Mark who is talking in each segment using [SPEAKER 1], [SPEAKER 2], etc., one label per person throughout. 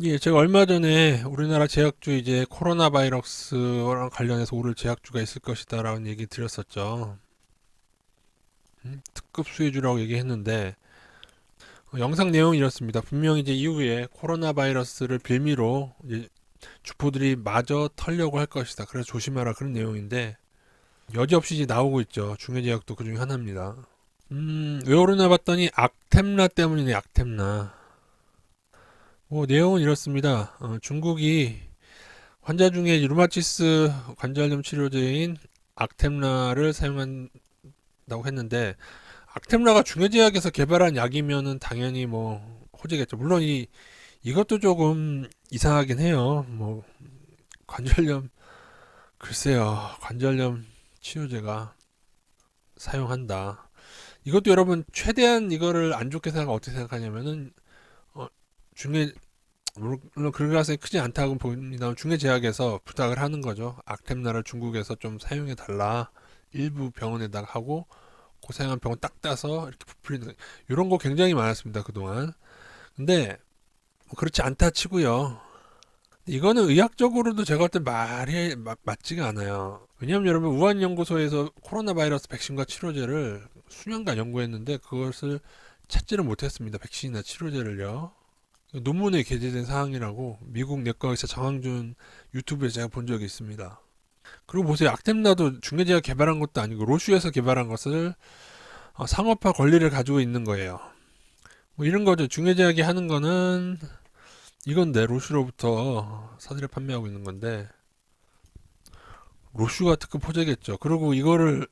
[SPEAKER 1] 예, 제가 얼마 전에 우리나라 제약주 이제 코로나 바이러스랑 관련해서 오를 제약주가 있을 것이다라는 얘기 드렸었죠. 특급 수혜주라고 얘기했는데 영상 내용이 이렇습니다. 분명히 이제 이후에 코로나 바이러스를 빌미로 이제 주포들이 마저 털려고 할 것이다. 그래서 조심하라 그런 내용인데 여지없이 이제 나오고 있죠. 중해제약도 그 중에 하나입니다. 왜 오르나 봤더니 악템라 때문이네. 악템라. 뭐 내용은 이렇습니다. 중국이 환자 중에 류마티스 관절염 치료제인 악템라를 사용한다고 했는데 악템라가 중해제약에서 개발한 약이면은 당연히 뭐 호재겠죠. 물론 이것도 조금 이상하긴 해요. 뭐 관절염 글쎄요. 관절염 치료제가 사용한다. 이것도 여러분 최대한 이거를 안 좋게 생각하면 어떻게 생각하냐면은 어, 중해 물론 그럴 가능성이 크지 않다고 봅니다. 중해제약에서 부탁을 하는 거죠. 악템라를 중국에서 좀 사용해 달라. 일부 병원에다가 하고 그 사용한 병원 딱 따서 이렇게 부풀리는 이런 거 굉장히 많았습니다. 그동안. 근데 뭐 그렇지 않다 치고요. 이거는 의학적으로도 제가 볼 때 말이 맞지가 않아요. 왜냐하면 여러분 우한 연구소에서 코로나 바이러스 백신과 치료제를 수년간 연구했는데 그것을 찾지를 못했습니다. 백신이나 치료제를요. 논문에 게재된 사항이라고 미국 내과 의사 정항준 유튜브에 제가 본 적이 있습니다. 그리고 보세요. 악템라도 중해제가 개발한 것도 아니고 로슈에서 개발한 것을 상업화 권리를 가지고 있는 거예요. 뭐 이런 거죠. 중해제약이 하는 거는 이건데 로슈로부터 사들여 판매하고 있는 건데 로슈가 특급 호재겠죠. 그리고 이거를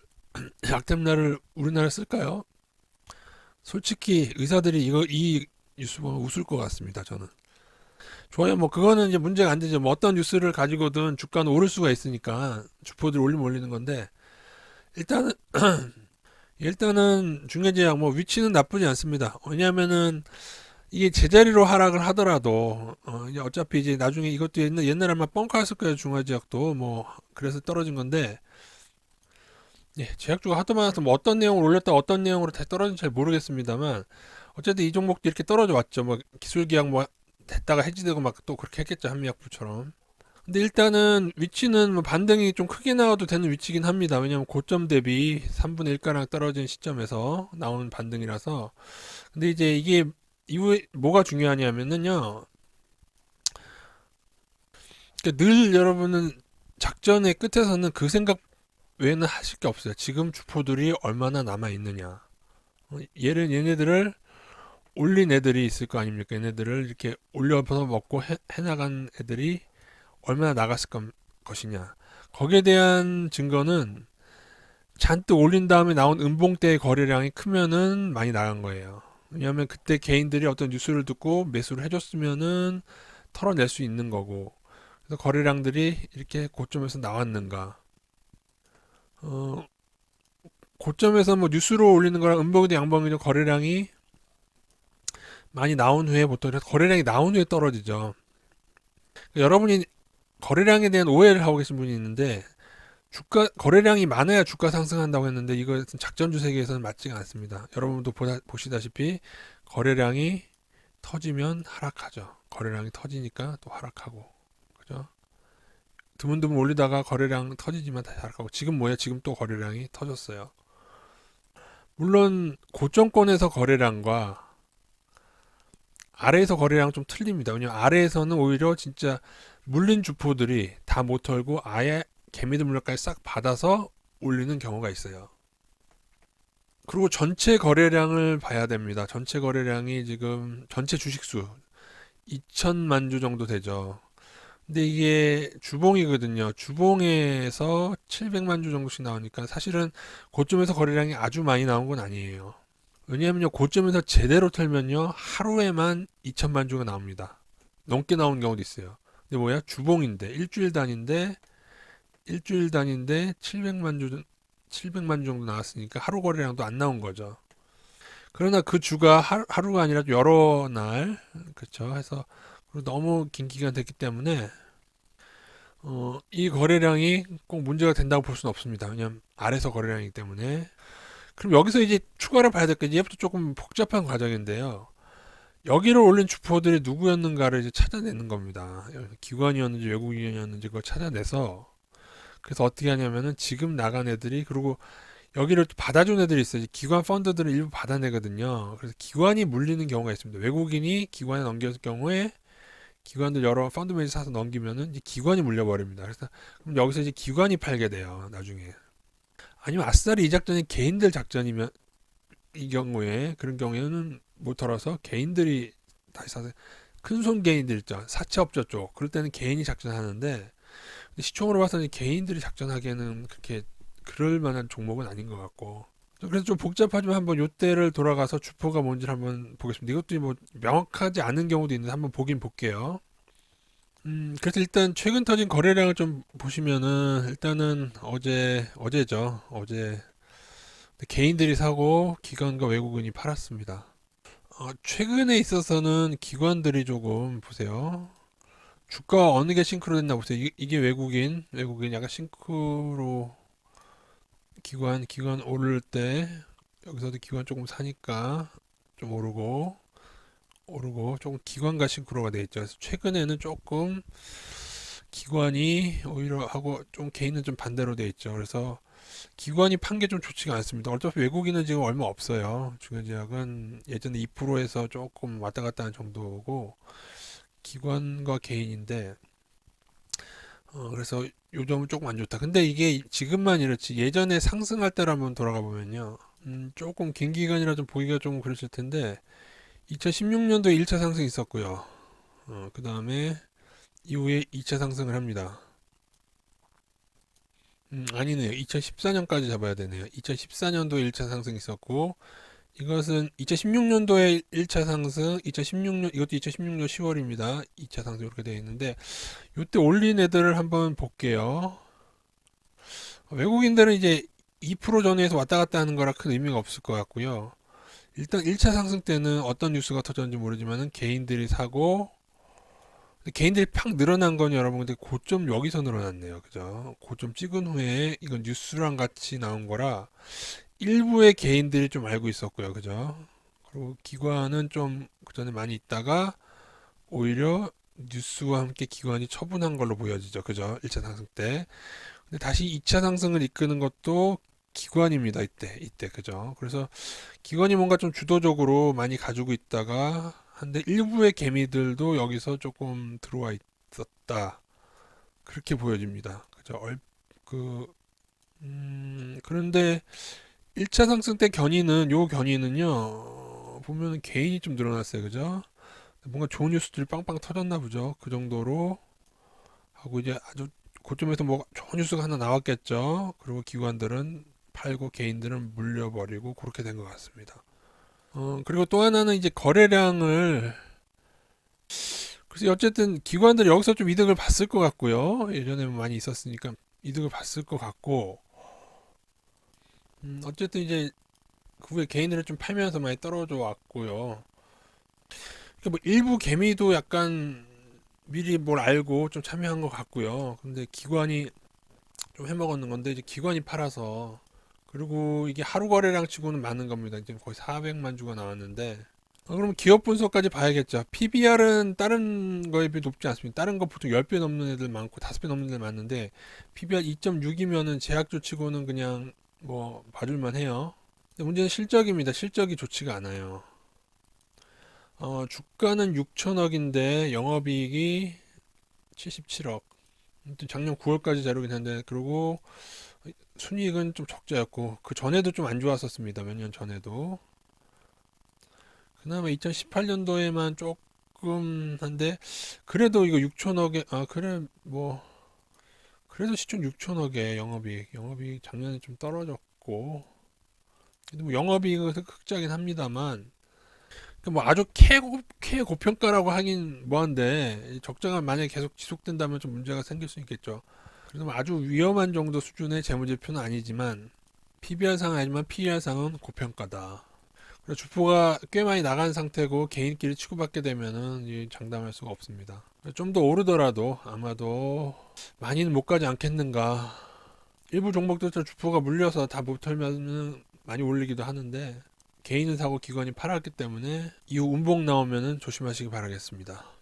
[SPEAKER 1] 악템라를 우리나라에 쓸까요? 솔직히 의사들이 이 뉴스 보면 웃을 것 같습니다. 저는. 좋아요. 뭐 그거는 이제 문제가 안 되죠. 뭐 어떤 뉴스를 가지고든 주가는 오를 수가 있으니까 주포들 올리면 올리는 건데 일단은 중해제약 뭐 위치는 나쁘지 않습니다. 왜냐하면은 이게 제자리로 하락을 하더라도 이제 어차피 이제 나중에 이것도 옛날에 아마 뻥카였을 거예요. 중화제약도 뭐 그래서 떨어진 건데 예, 제약주가 하도 많아서 뭐 어떤 내용을 올렸다 어떤 내용으로 다시 떨어진지 잘 모르겠습니다만 어쨌든 이 종목도 이렇게 떨어져 왔죠. 뭐 기술 계약 뭐 됐다가 해지되고 막 또 그렇게 했겠죠. 한미약품처럼. 근데 일단은 위치는 뭐 반등이 좀 크게 나와도 되는 위치긴 합니다. 왜냐면 고점 대비 3분의 1가량 떨어진 시점에서 나오는 반등이라서. 근데 이제 이게 이후에 뭐가 중요하냐면은요. 그러니까 늘 여러분은 작전의 끝에서는 그 생각 외에는 하실 게 없어요. 지금 주포들이 얼마나 남아 있느냐. 얘네들을 올린 애들이 있을 거 아닙니까? 얘네들을 이렇게 올려서 먹고 해나간 애들이 얼마나 나갔을 것이냐. 거기에 대한 증거는 잔뜩 올린 다음에 나온 음봉대의 거래량이 크면은 많이 나간 거예요. 왜냐하면 그때 개인들이 어떤 뉴스를 듣고 매수를 해줬으면은 털어낼 수 있는 거고. 그래서 거래량들이 이렇게 고점에서 나왔는가. 어, 고점에서 뭐 뉴스로 올리는 거랑 음봉이든 양봉이든 거래량이 많이 나온 후에 보통 거래량이 나온 후에 떨어지죠. 여러분이 거래량에 대한 오해를 하고 계신 분이 있는데 주가 거래량이 많아야 주가 상승한다고 했는데 이것은 작전주 세계에서는 맞지가 않습니다. 여러분도 보시다시피 거래량이 터지면 하락하죠. 거래량이 터지니까 또 하락하고 그죠? 드문드문 올리다가 거래량 터지지만 다시 하락하고 지금 뭐야? 지금 또 거래량이 터졌어요. 물론 고점권에서 거래량과 아래에서 거래량 좀 틀립니다. 왜냐면 아래에서는 오히려 진짜 물린 주포들이 다 못 털고 아예 개미들 물량까지 싹 받아서 올리는 경우가 있어요. 그리고 전체 거래량을 봐야 됩니다. 전체 거래량이 지금 전체 주식수 2천만 주 정도 되죠. 근데 이게 주봉이거든요. 주봉에서 700만 주 정도씩 나오니까 사실은 고점에서 거래량이 아주 많이 나온 건 아니에요. 왜냐하면요, 고점에서 제대로 털면요, 하루에만 2천만 주가 나옵니다. 넘게 나오는 경우도 있어요. 근데 뭐야? 주봉인데, 일주일 단위인데 700만 주 정도 나왔으니까 하루 거래량도 안 나온 거죠. 그러나 그 주가 하루가 아니라 여러 날, 그쵸? 해서 너무 긴 기간 됐기 때문에, 이 거래량이 꼭 문제가 된다고 볼 수는 없습니다. 왜냐면 아래서 거래량이기 때문에. 그럼 여기서 이제 추가로 봐야 될 게, 이제부터 조금 복잡한 과정인데요. 여기를 올린 주포들이 누구였는가를 이제 찾아내는 겁니다. 기관이었는지 외국인이었는지 그걸 찾아내서 그래서 어떻게 하냐면은 지금 나간 애들이 그리고 여기를 또 받아준 애들이 있어요. 기관 펀드들을 일부 받아내거든요. 그래서 기관이 물리는 경우가 있습니다. 외국인이 기관에 넘겼을 경우에 기관들 여러 펀드 매니저 사서 넘기면은 이제 기관이 물려버립니다. 그래서 그럼 여기서 이제 기관이 팔게 돼요. 나중에. 아니면 아싸리 이 작전이 개인들 작전이면 이 경우에 그런 경우에는 못 털어서 개인들이 다시 사서 큰 손 개인들 있죠. 사채업자 쪽. 그럴 때는 개인이 작전하는데 시총으로 봐서는 개인들이 작전하기에는 그렇게 그럴 만한 종목은 아닌 것 같고. 그래서 좀 복잡하지만 한번 요때를 돌아가서 주포가 뭔지를 한번 보겠습니다. 이것도 뭐 명확하지 않은 경우도 있는데 한번 보긴 볼게요. 그래서 일단 최근 터진 거래량을 좀 보시면은 일단은 어제죠. 어제 개인들이 사고 기관과 외국인이 팔았습니다. 최근에 있어서는 기관들이 조금 보세요. 주가 어느 게 싱크로 됐나 보세요. 이게 외국인 약간 싱크로 기관 오를 때 여기서도 기관 조금 사니까 좀 오르고 조금 기관과 싱크로가 돼 있죠. 그래서 최근에는 조금 기관이 오히려 하고 좀 개인은 좀 반대로 돼 있죠. 그래서 기관이 판 게 좀 좋지가 않습니다. 어차피 외국인은 지금 얼마 없어요. 중요제약은 예전에 2%에서 조금 왔다 갔다 하는 정도고 기관과 개인인데 그래서 요점은 조금 안 좋다. 근데 이게 지금만 이렇지 예전에 상승할 때로 한번 돌아가 보면요. 조금 긴 기간이라 좀 보기가 좀 그랬을 텐데 2016년도에 1차 상승이 있었고요. 그 다음에 이후에 2차 상승을 합니다. 아니네요. 2014년까지 잡아야 되네요. 2014년도에 1차 상승이 있었고 이것은 2016년도에 1차 상승, 2016년 이것도 2016년 10월입니다. 2차 상승 이렇게 되어 있는데 이때 올린 애들을 한번 볼게요. 외국인들은 이제 2% 전후에서 왔다 갔다 하는 거라 큰 의미가 없을 것 같고요. 일단 1차 상승 때는 어떤 뉴스가 터졌는지 모르지만은 개인들이 사고 개인들이 팍 늘어난 건 여러분 근데 고점 여기서 늘어났네요. 그죠? 고점 찍은 후에 이건 뉴스랑 같이 나온 거라 일부의 개인들이 좀 알고 있었고요. 그죠? 그리고 기관은 좀 그전에 많이 있다가 오히려 뉴스와 함께 기관이 처분한 걸로 보여지죠. 그죠? 1차 상승 때. 근데 다시 2차 상승을 이끄는 것도 기관입니다. 이때. 그죠? 그래서 기관이 뭔가 좀 주도적으로 많이 가지고 있다가 한데 일부의 개미들도 여기서 조금 들어와 있었다. 그렇게 보여집니다. 그죠? 그, 그런데 1차 상승 때 요 견인은요, 보면 개인이 좀 늘어났어요. 그죠? 뭔가 좋은 뉴스들이 빵빵 터졌나 보죠. 그 정도로 하고 이제 아주 고점에서 뭐 좋은 뉴스가 하나 나왔겠죠. 그리고 기관들은 팔고 개인들은 물려버리고 그렇게 된 것 같습니다. 그리고 또 하나는 이제 거래량을 그래서 어쨌든 기관들이 여기서 좀 이득을 봤을 것 같고요. 예전에 많이 있었으니까 이득을 봤을 것 같고 어쨌든 이제 그 후에 개인들을 좀 팔면서 많이 떨어져 왔고요. 그러니까 뭐 일부 개미도 약간 미리 뭘 알고 좀 참여한 것 같고요. 근데 기관이 좀 해먹었는 건데 이제 기관이 팔아서 그리고 이게 하루 거래량 치고는 많은 겁니다. 이제 거의 400만 주가 나왔는데 그럼 기업 분석까지 봐야겠죠. PBR은 다른 거에 비해 높지 않습니다. 다른 거 보통 10배 넘는 애들 많고 5배 넘는 애들 많은데 PBR 2.6이면은 제약조 치고는 그냥 뭐 봐줄만 해요. 근데 문제는 실적입니다. 실적이 좋지가 않아요. 주가는 6천억인데 영업이익이 77억. 작년 9월까지 자료긴 한데 그리고 순이익은 좀 적자였고 그 전에도 좀 안 좋았었습니다. 몇 년 전에도. 그나마 2018년도에만 조금 한데 그래도 이거 6천억에 그래 뭐 그래도 시총 6천억에 영업이익 작년에 좀 떨어졌고 근데 뭐 영업이익은 흑자긴 합니다만 뭐 아주 최고평가라고 하긴 뭐한데 적자가 만약에 계속 지속된다면 좀 문제가 생길 수 있겠죠. 그래서 뭐 아주 위험한 정도 수준의 재무제표는 아니지만 PBR상은 아니지만 PER상은 고평가다. 그래서 주포가 꽤 많이 나간 상태고 개인끼리 치고받게 되면은 장담할 수가 없습니다. 좀 더 오르더라도 아마도 많이는 못 가지 않겠는가. 일부 종목들 주포가 물려서 다 못 털면은 많이 올리기도 하는데 개인은 사고 기관이 팔았기 때문에 이후 운봉 나오면은 조심하시기 바라겠습니다.